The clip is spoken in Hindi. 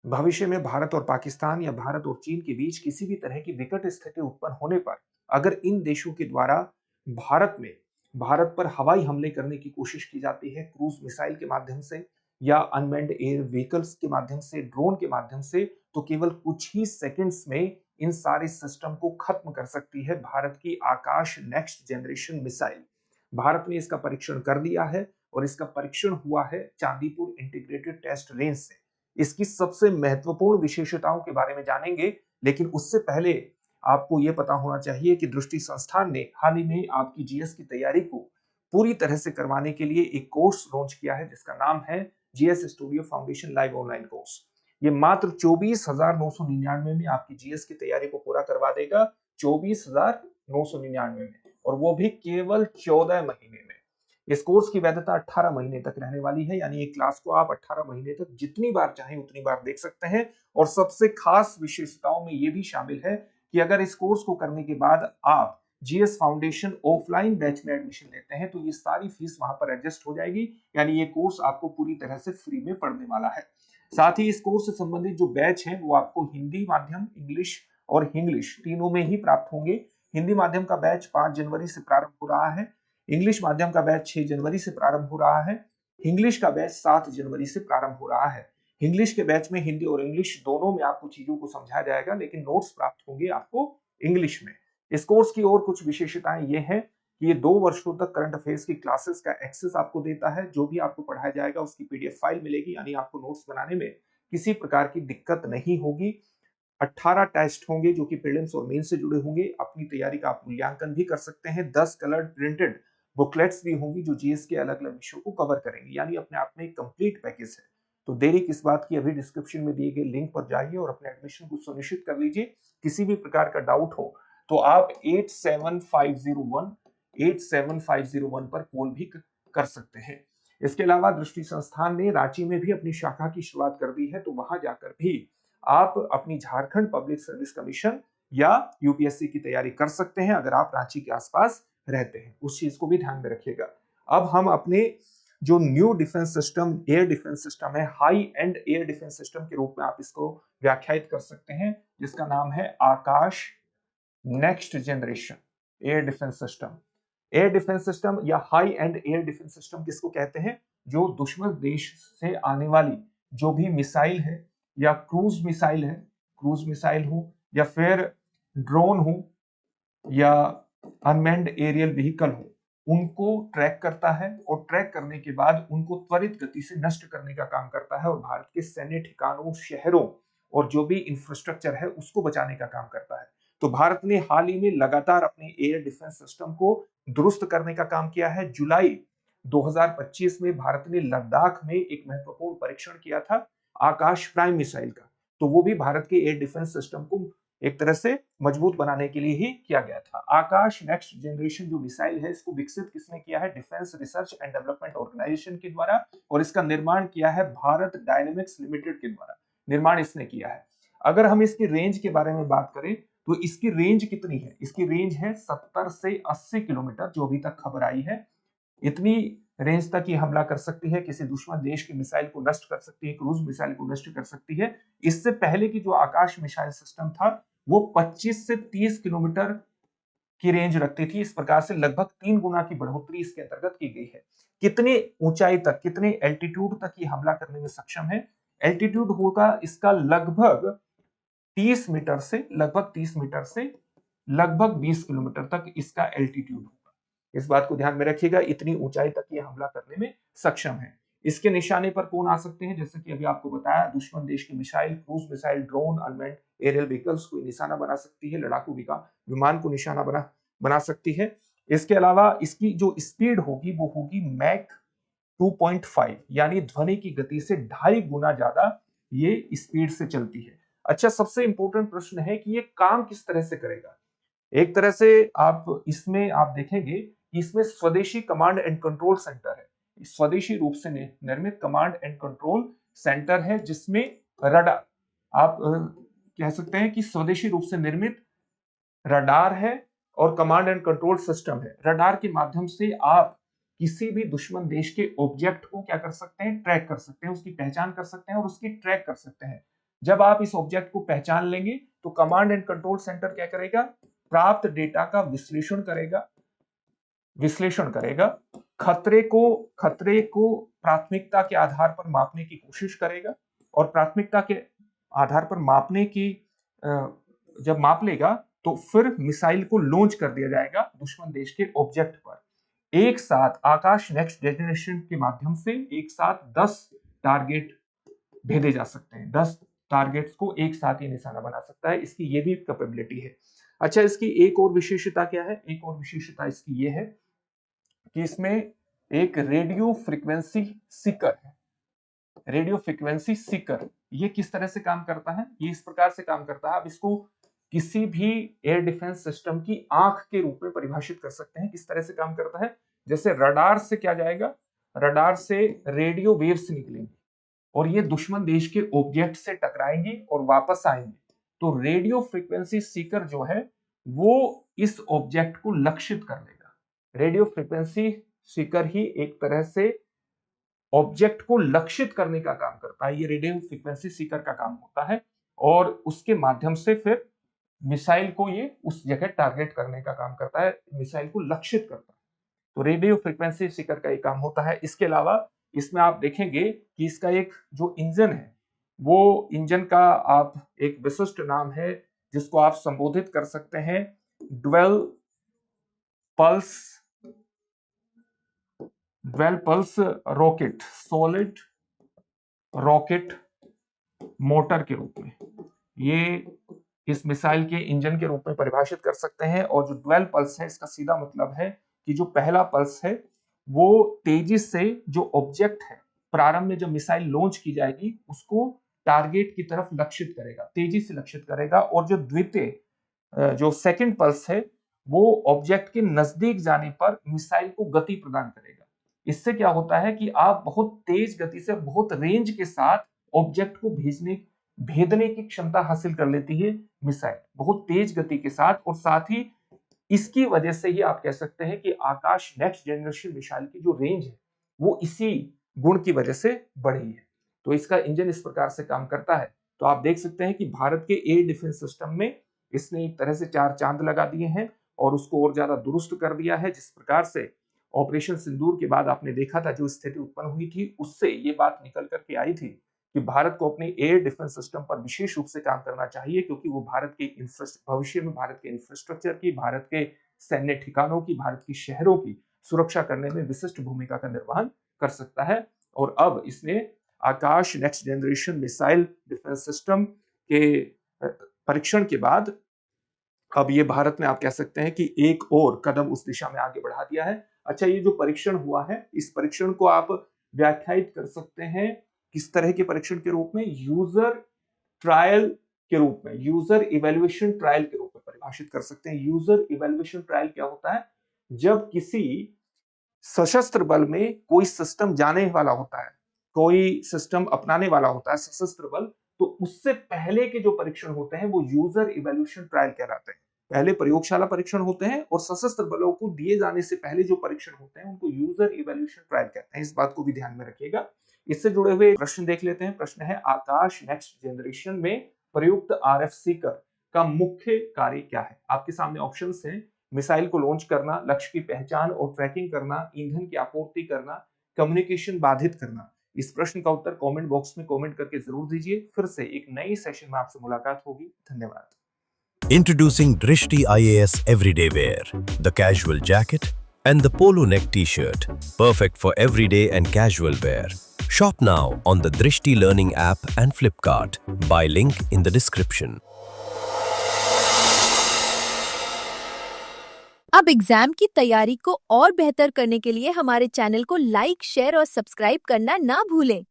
भविष्य में भारत और पाकिस्तान या भारत और चीन के बीच किसी भी तरह की विकट स्थिति उत्पन्न होने पर अगर इन देशों के द्वारा भारत पर हवाई हमले करने की कोशिश की जाती है, क्रूज मिसाइल के माध्यम से या अनमैन्ड एयर व्हीकल्स के माध्यम से, ड्रोन के माध्यम से, तो केवल कुछ ही सेकंड्स में इन सारे सिस्टम को खत्म कर सकती है भारत की आकाश नेक्स्ट जनरेशन मिसाइल। भारत ने इसका परीक्षण कर लिया है और इसका परीक्षण हुआ है चांदीपुर इंटीग्रेटेड टेस्ट रेंज से। इसकी सबसे महत्वपूर्ण विशेषताओं के बारे में जानेंगे, लेकिन उससे पहले आपको यह पता होना चाहिए कि दृष्टि संस्थान ने हाल ही में आपकी जीएस की तैयारी को पूरी तरह से करवाने के लिए एक कोर्स लॉन्च किया है जिसका नाम है GS studio foundation live online course. ये मात्र 24,999 में आपकी जीएस की तैयारी को पूरा करवा देगा, 24,999 में, और वो भी केवल 14 महीने में। इस कोर्स की वैधता 18 महीने तक रहने वाली है, यानी एक क्लास को आप 18 महीने तक जितनी बार चाहें उतनी बार देख सकते हैं। और सबसे खास विशेषताओं में यह भी शामिल है कि अगर इस कोर्स को करने के बाद आप जीएस फाउंडेशन ऑफलाइन बैच में एडमिशन लेते हैं तो ये सारी फीस वहां पर एडजस्ट हो जाएगी, यानी ये कोर्स आपको पूरी तरह से फ्री में पढ़ने वाला है। साथ ही इस कोर्स से संबंधित जो बैच है वो आपको हिंदी माध्यम, इंग्लिश और इंग्लिश तीनों में ही प्राप्त होंगे। हिंदी माध्यम का बैच 5 जनवरी से प्रारंभ हो रहा है, इंग्लिश माध्यम का बैच 6 जनवरी से प्रारंभ हो रहा है, इंग्लिश का बैच 7 जनवरी से प्रारंभ हो रहा है। इंग्लिश के बैच में हिंदी और इंग्लिश दोनों में आपको चीजों को समझाया जाएगा, लेकिन नोट्स प्राप्त होंगे आपको इंग्लिश में। इस कोर्स की और कुछ विशेषताएं ये हैं कि ये 2 वर्षों तक करंट अफेयर्स की क्लासेस का एक्सेस आपको देता है। जो भी आपको पढ़ाया जाएगा उसकी पीडीएफ फाइल मिलेगी, यानी आपको नोट्स बनाने में किसी प्रकार की दिक्कत नहीं होगी। 18 टेस्ट होंगे जो कि प्रीलिम्स और मेंस से जुड़े होंगे। अपनी तैयारी का आप मूल्यांकन भी कर सकते हैं। 10 कलर्ड प्रिंटेड बुकलेट्स भी होंगी जो जीएस के अलग-अलग विषयों को कवर करेंगी, यानी अपने आप में एक कंप्लीट पैकेज है। तो देरी किस बात की, अभी डिस्क्रिप्शन में दिए गए लिंक पर जाइए और अपने एडमिशन को सुनिश्चित कर लीजिए। किसी भी प्रकार का डाउट हो तो आप 87501 पर कॉल भी कर सकते हैं। इसके अलावा दृष्टि संस्थान ने रांची में भी अपनी शाखा की शुरुआत कर दी है, तो वहां जाकर भी आप अपनी झारखंड पब्लिक सर्विस कमीशन या यूपीएससी की तैयारी कर सकते हैं अगर आप रांची के आसपास रहते हैं। उस चीज को भी ध्यान में रखिएगा। अब हम अपने जो new defence system, air defence system है, high end air defence system के रूप में आप इसको व्याख्यायित कर सकते हैं, जिसका नाम है Akash next generation air defence system. Air defence system या high end air defence system किसको कहते हैं? जो दुश्मन देश से आने वाली जो भी मिसाइल है, या क्रूज मिसाइल है, क्रूज मिसाइल हो या फिर ड्रोन हो या अनमैन्ड एरियल व्हीकल हो, उनको ट्रैक करता है और ट्रैक करने के बाद उनको त्वरित गति से नष्ट करने का काम करता है और भारत के सैन्य ठिकानों, शहरों और जो भी इंफ्रास्ट्रक्चर है उसको बचाने का काम करता है। तो भारत ने हाल ही में लगातार अपने एयर डिफेंस सिस्टम को दुरुस्त करने का काम किया है। जुलाई 2025 में भारत ने लद्दाख में एक महत्वपूर्ण परीक्षण किया था आकाश प्राइम मिसाइल का, तो वो भी भारत के एयर डिफेंस सिस्टम को एक तरह से मजबूत बनाने के लिए ही किया गया था। आकाश नेक्स्ट जनरेशन जो मिसाइल है, इसको विकसित किसने किया है? Defence research and development organisation के द्वारा, और इसका निर्माण किया है भारत डायनेमिक्स लिमिटेड के द्वारा। निर्माण इसने किया है। अगर हम इसकी रेंज के बारे में बात करें तो इसकी रेंज कितनी है? इसकी रेंज है 70 से 80 किलोमीटर, जो अभी तक खबर आई है। इतनी रेंज तक ये हमला कर सकती है, किसी दुश्मन देश की मिसाइल को नष्ट कर सकती है, क्रूज मिसाइल को नष्ट कर सकती है। इससे पहले की जो आकाश मिसाइल सिस्टम था वो 25 से 30 किलोमीटर की रेंज रखती थी। इस प्रकार से लगभग 3 गुना की बढ़ोतरी इसके अंतर्गत की गई है। कितने ऊंचाई तक, कितने एल्टीट्यूड तक ये हमला करने में सक्षम है? एल्टीट्यूड होगा इसका लगभग 30 मीटर से लगभग 20 किलोमीटर तक इसका एल्टीट्यूड होगा। इस बात को ध्यान में रखिएगा, इतनी ऊंचाई तक ये हमला करने में सक्षम है। इसके निशाने पर कौन आ सकते हैं? जैसे कि अभी आपको बताया, दुश्मन देश की missile, cruise missile, drone, unmanned aerial vehicles को निशाना बना सकती है, लड़ाकू विमान को निशाना बना सकती है। इसके अलावा इसकी जो स्पीड होगी वो होगी मैक 2.5, यानी ध्वनि की गति से 2.5 गुना ज्यादा ये स्पीड से चलती है। अच्छा, सबसे इंपॉर्टेंट प्रश्न है कि ये काम किस तरह से करेगा। एक तरह से आप इसमें आप देखेंगे कि इसमें स्वदेशी कमांड एंड कंट्रोल सेंटर है। स्वदेशी रूप से निर्मित कमांड एंड कंट्रोल सेंटर है, जिसमें रडार, आप कह सकते हैं कि स्वदेशी रूप से निर्मित रडार है और कमांड एंड कंट्रोल सिस्टम है। रडार के माध्यम से आप किसी भी दुश्मन देश के ऑब्जेक्ट को क्या कर सकते हैं? ट्रैक कर सकते हैं, उसकी पहचान कर सकते हैं और उसकी ट्रैक कर सकते हैं। जब आप इस ऑब्जेक्ट को पहचान लेंगे तो कमांड एंड कंट्रोल सेंटर क्या करेगा, प्राप्त डेटा का विश्लेषण करेगा, खतरे को प्राथमिकता के आधार पर मापने की कोशिश करेगा, और प्राथमिकता के आधार पर मापने की जब माप लेगा तो फिर मिसाइल को लॉन्च कर दिया जाएगा दुश्मन देश के ऑब्जेक्ट पर। एक साथ आकाश नेक्स्ट जनरेशन के माध्यम से एक साथ 10 टारगेट भेजे जा सकते हैं। 10 टारगेट्स को एक साथ ही निशाना बना सकता है, इसकी ये भी कैपेबिलिटी है। अच्छा, इसकी एक और विशेषता क्या है? एक और विशेषता इसकी ये है कि इसमें एक रेडियो फ्रीक्वेंसी सीकर है। रेडियो फ्रीक्वेंसी सीकर ये किस तरह से काम करता है? ये इस प्रकार से काम करता है, आप इसको किसी भी एयर डिफेंस सिस्टम की आंख के रूप में परिभाषित कर सकते हैं। किस तरह से काम करता है? जैसे रडार से क्या जाएगा, रडार से रेडियो वेव्स निकलेंगी और ये दुश्मन देश के ऑब्जेक्ट से टकराएंगी और वापस आएंगे। तो रेडियो फ्रीक्वेंसी सीकर जो है वो इस ऑब्जेक्ट को लक्षित कर लेगा। रेडियो फ्रीक्वेंसी सीकर ही एक तरह से ऑब्जेक्ट को लक्षित करने का काम करता है। ये रेडियो फ्रीक्वेंसी सीकर का काम होता है और उसके माध्यम से फिर मिसाइल को ये उस जगह टारगेट करने का काम करता है, मिसाइल को लक्षित करता है। तो रेडियो फ्रीक्वेंसी सीकर का ये काम होता है। इसके अलावा इसमें आप देखेंगे कि इसका एक जो इंजन है वो इंजन का आप एक विशिष्ट नाम है जिसको आप संबोधित कर सकते हैं dual pulse rocket, solid rocket motor के रूप में ये इस मिसाइल के इंजन के रूप में परिभाषित कर सकते हैं। और जो ड्वेल पल्स है इसका सीधा मतलब है कि जो पहला पल्स है वो तेजी से जो ऑब्जेक्ट है प्रारंभ में जब मिसाइल लॉन्च की जाएगी उसको टारगेट की तरफ लक्षित करेगा, तेजी से लक्षित करेगा, और जो द्वितीय जो सेकंड पल्स है वो ऑब्जेक्ट के नजदीक जाने पर मिसाइल को गति प्रदान करेगा। इससे क्या होता है कि आप बहुत तेज गति से बहुत रेंज के साथ ऑब्जेक्ट को भेदने की क्षमता हासिल कर लेती है मिसाइल, बहुत तेज गति के साथ। और साथ ही इसकी वजह से ही आप कह सकते हैं कि आकाश नेक्स्ट जनरेशन मिसाइल की जो रेंज है वो इसी गुण की वजह से बढ़ी है। तो इसका इंजन इस प्रकार से काम करता है। तो आप देख सकते हैं कि भारत के एयर डिफेंस सिस्टम में इसने एक तरह से 4 चांद लगा दिए हैं और उसको और ज्यादा दुरुस्त कर दिया है। जिस प्रकार से ऑपरेशन सिंदूर के बाद आपने देखा था जो स्थिति उत्पन्न हुई थी, उससे ये बात निकल करके आई थी कि भारत को अपने एयर डिफेंस सिस्टम पर विशेष रूप से काम करना चाहिए, क्योंकि वो भारत के भविष्य में भारत के इंफ्रास्ट्रक्चर की, भारत के सैन्य ठिकानों की, भारत की शहरों की सुरक्षा करने में विशिष्ट भूमिका का निर्वहन कर सकता है। और अब इसने Akash next generation missile defence system के परीक्षण के बाद अब ये भारत में आप कह सकते हैं कि एक और कदम उस दिशा में आगे बढ़ा दिया है। अच्छा, ये जो परीक्षण हुआ है इस परीक्षण को आप व्याख्यायित कर सकते हैं किस तरह के परीक्षण के रूप में? यूजर ट्रायल के रूप में, यूजर इवैल्यूएशन ट्रायल के रूप में परिभाषित कर सकते हैं। यूजर इवैल्यूएशन ट्रायल क्या होता है? जब किसी सशस्त्र बल में कोई सिस्टम जाने वाला होता है, कोई सिस्टम अपनाने वाला होता है सशस्त्र बल, तो उससे पहले के जो परीक्षण होते हैं वो यूजर इवैल्यूएशन ट्रायल कहलाते हैं। पहले प्रयोगशाला परीक्षण होते हैं और सशस्त्र बलों को दिए जाने से पहले जो परीक्षण होते हैं उनको यूजर इवैल्यूएशन ट्रायल कहते हैं। इस बात को भी ध्यान में रखिएगा। इससे जुड़े हुए प्रश्न देख लेते हैं। प्रश्न है आकाश नेक्स्ट जनरेशन में प्रयुक्त आरएफ सीकर का मुख्य कार्य क्या है? आपके सामने ऑप्शंस हैं, मिसाइल को लॉन्च करना, लक्ष्य की पहचान और ट्रैकिंग करना, ईंधन की आपूर्ति करना, कम्युनिकेशन बाधित करना। इस प्रश्न का उत्तर कमेंट बॉक्स में कमेंट करके जरूर दीजिए। फिर से एक नई सेशन में आपसे मुलाकात होगी। धन्यवाद। Introducing Drishti IAS Everyday Wear, the casual jacket and the polo neck t-shirt, perfect for everyday and casual wear. Shop now on the Drishti Learning app and Flipkart. Buy link in the description. अब एग्जाम की तैयारी को और बेहतर करने के लिए हमारे चैनल को लाइक, शेयर और सब्सक्राइब करना ना भूलें।